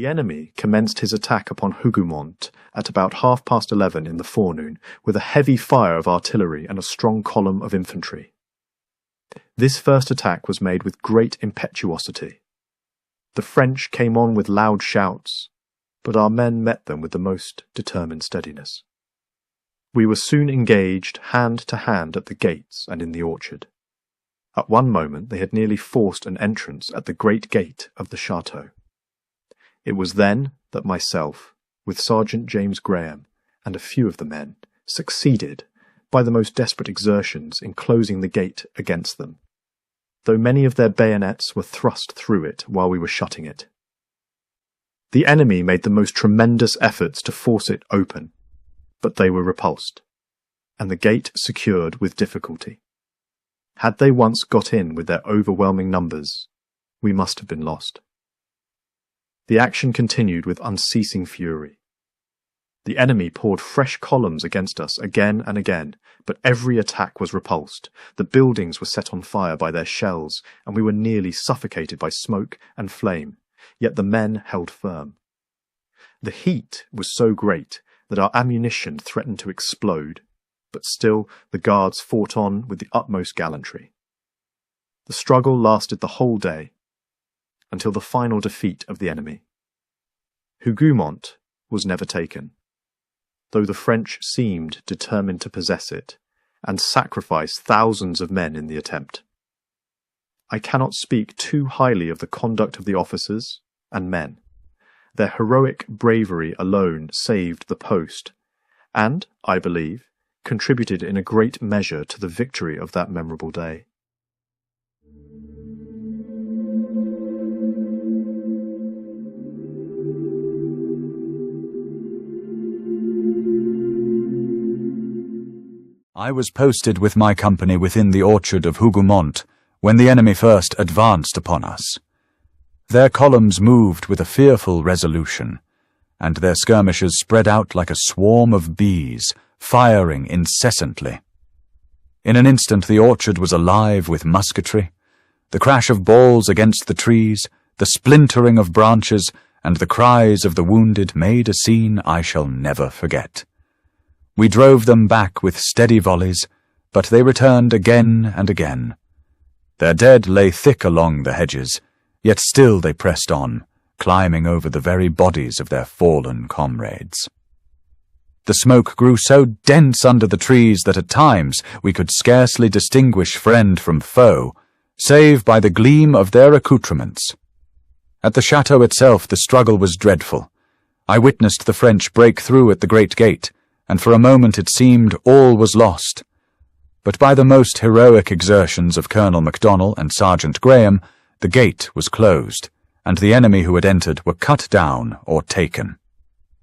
The enemy commenced his attack upon Hougoumont at about 11:30 in the forenoon with a heavy fire of artillery and a strong column of infantry. This first attack was made with great impetuosity. The French came on with loud shouts, but our men met them with the most determined steadiness. We were soon engaged hand to hand at the gates and in the orchard. At one moment they had nearly forced an entrance at the great gate of the château. It was then that myself, with Sergeant James Graham and a few of the men, succeeded, by the most desperate exertions, in closing the gate against them, though many of their bayonets were thrust through it while we were shutting it. The enemy made the most tremendous efforts to force it open, but they were repulsed, and the gate secured with difficulty. Had they once got in with their overwhelming numbers, we must have been lost. The action continued with unceasing fury. The enemy poured fresh columns against us again and again, but every attack was repulsed. The buildings were set on fire by their shells, and we were nearly suffocated by smoke and flame, yet the men held firm. The heat was so great that our ammunition threatened to explode, but still the guards fought on with the utmost gallantry. The struggle lasted the whole day, until the final defeat of the enemy. Hougoumont was never taken, though the French seemed determined to possess it, and sacrifice thousands of men in the attempt. I cannot speak too highly of the conduct of the officers and men. Their heroic bravery alone saved the post, and, I believe, contributed in a great measure to the victory of that memorable day. I was posted with my company within the orchard of Hougoumont when the enemy first advanced upon us. Their columns moved with a fearful resolution, and their skirmishers spread out like a swarm of bees, firing incessantly. In an instant the orchard was alive with musketry. The crash of balls against the trees, the splintering of branches, and the cries of the wounded made a scene I shall never forget. We drove them back with steady volleys, but they returned again and again. Their dead lay thick along the hedges, yet still they pressed on, climbing over the very bodies of their fallen comrades. The smoke grew so dense under the trees that at times we could scarcely distinguish friend from foe, save by the gleam of their accoutrements. At the château itself the struggle was dreadful. I witnessed the French break through at the great gate, and for a moment it seemed all was lost. But by the most heroic exertions of Colonel Macdonnell and Sergeant Graham, the gate was closed, and the enemy who had entered were cut down or taken.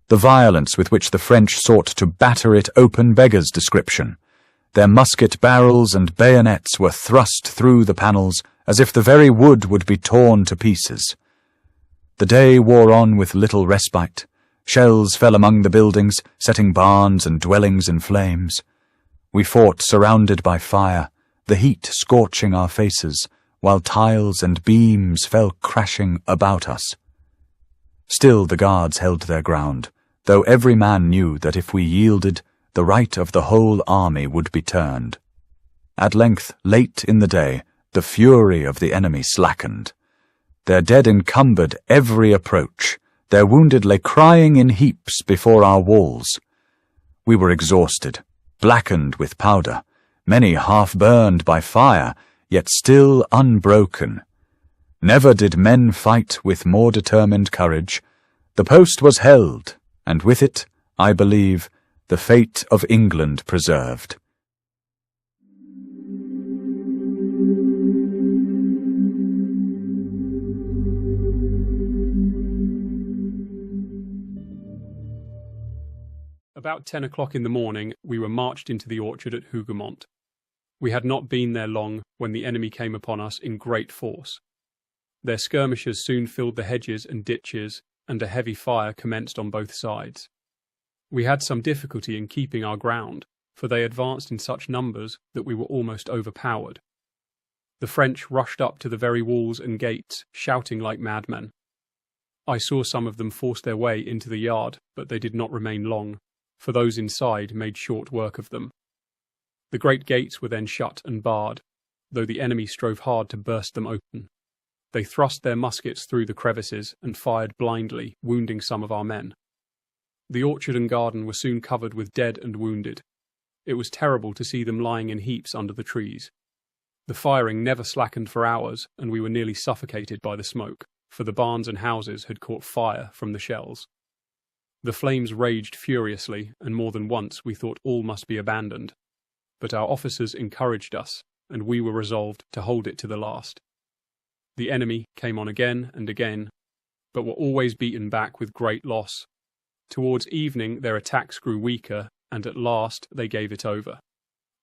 The violence with which the French sought to batter it open beggars description. Their musket barrels and bayonets were thrust through the panels as if the very wood would be torn to pieces. The day wore on with little respite. Shells fell among the buildings, setting barns and dwellings in flames. We fought surrounded by fire, the heat scorching our faces, while tiles and beams fell crashing about us. Still the guards held their ground, though every man knew that if we yielded, the right of the whole army would be turned. At length, late in the day, the fury of the enemy slackened. Their dead encumbered every approach. Their wounded lay crying in heaps before our walls. We were exhausted, blackened with powder, many half-burned by fire, yet still unbroken. Never did men fight with more determined courage. The post was held, and with it, I believe, the fate of England preserved. About 10 o'clock in the morning, we were marched into the orchard at Hougoumont. We had not been there long when the enemy came upon us in great force. Their skirmishers soon filled the hedges and ditches, and a heavy fire commenced on both sides. We had some difficulty in keeping our ground, for they advanced in such numbers that we were almost overpowered. The French rushed up to the very walls and gates, shouting like madmen. I saw some of them force their way into the yard, but they did not remain long, for those inside made short work of them. The great gates were then shut and barred, though the enemy strove hard to burst them open. They thrust their muskets through the crevices and fired blindly, wounding some of our men. The orchard and garden were soon covered with dead and wounded. It was terrible to see them lying in heaps under the trees. The firing never slackened for hours, and we were nearly suffocated by the smoke, for the barns and houses had caught fire from the shells. The flames raged furiously, and more than once we thought all must be abandoned. But our officers encouraged us, and we were resolved to hold it to the last. The enemy came on again and again, but were always beaten back with great loss. Towards evening their attacks grew weaker, and at last they gave it over.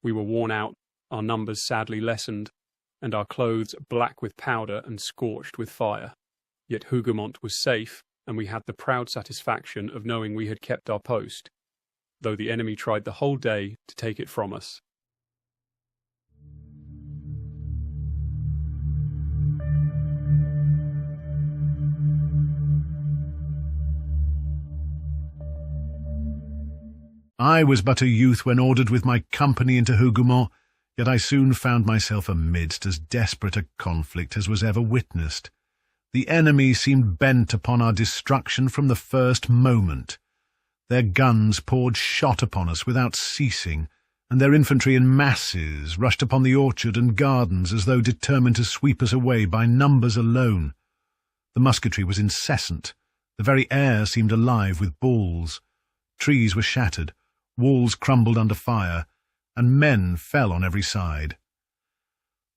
We were worn out, our numbers sadly lessened, and our clothes black with powder and scorched with fire. Yet Hougoumont was safe, and we had the proud satisfaction of knowing we had kept our post, though the enemy tried the whole day to take it from us. I was but a youth when ordered with my company into Hougoumont, yet I soon found myself amidst as desperate a conflict as was ever witnessed. The enemy seemed bent upon our destruction from the first moment. Their guns poured shot upon us without ceasing, and their infantry in masses rushed upon the orchard and gardens as though determined to sweep us away by numbers alone. The musketry was incessant. The very air seemed alive with balls. Trees were shattered. Walls crumbled under fire, and men fell on every side.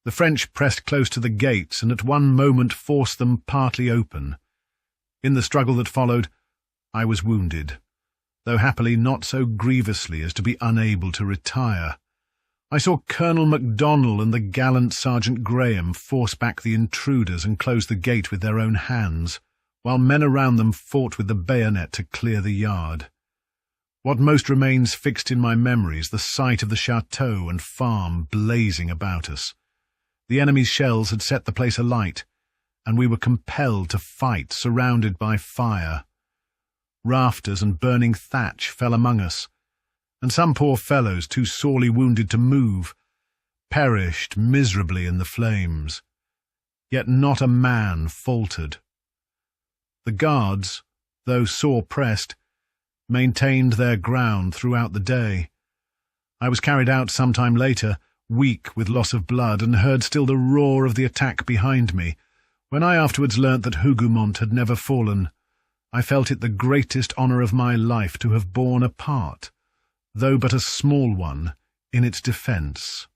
The French pressed close to the gates and at one moment forced them partly open. In the struggle that followed, I was wounded, though happily not so grievously as to be unable to retire. I saw Colonel Macdonnell and the gallant Sergeant Graham force back the intruders and close the gate with their own hands, while men around them fought with the bayonet to clear the yard. What most remains fixed in my memory is the sight of the château and farm blazing about us. The enemy's shells had set the place alight, and we were compelled to fight, surrounded by fire. Rafters and burning thatch fell among us, and some poor fellows, too sorely wounded to move, perished miserably in the flames. Yet not a man faltered. The guards, though sore pressed, maintained their ground throughout the day. I was carried out some time later, weak with loss of blood, and heard still the roar of the attack behind me. When I afterwards learnt that Hougoumont had never fallen, I felt it the greatest honour of my life to have borne a part, though but a small one, in its defence.